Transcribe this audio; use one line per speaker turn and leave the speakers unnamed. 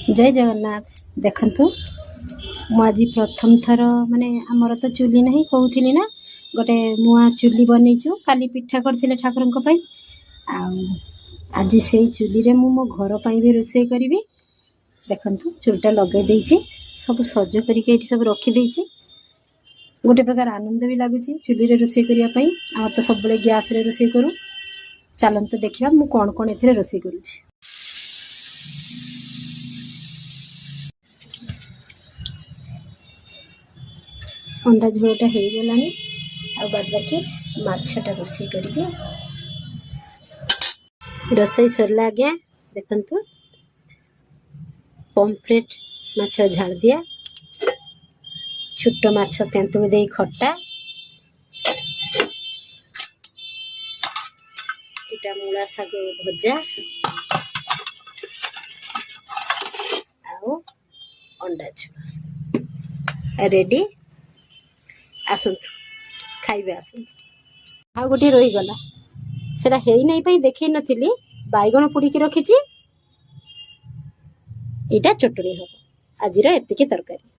जय जगन्नाथ। देखंतु मु आज प्रथम थर माने आमर तो चुली नहीं कहूली ना गोटे नुआ चुली बनईचु काली पिठा करथिले ठाकुरंक पई आज से चुली रे मु मो घर पई भी रोषे करी। देखंतु चुलटा लगे देइछि सब सज करके एठी सब रखी देइछि गोटे प्रकार आनंद भी लगुच चुली रे रोषे करिया पई। आ तो सब बळे गैस रे रोषे करू। चलंतु देखिबा मु कोन कोन एथिरे रोषे करूछि। अंडा झोलटा हो गलानी आ बाद बाकी माछटा रोषे करी। रोषे सरला आज्ञा देखंतु पम्फ्रेट माछ झाड़ दिया छोट माछ तेंतुली दे खट्टा इटा मूला साग भजा आउ अंडा झोल रेडी। आसंतु खाइबे आसंतु। आ गोटे रही गला सेटा हेई नै पई देखै नथिली बाइगण पुड़ी की रखिछि। एटा चटुरी हो आजिरा एतिके तरकारी।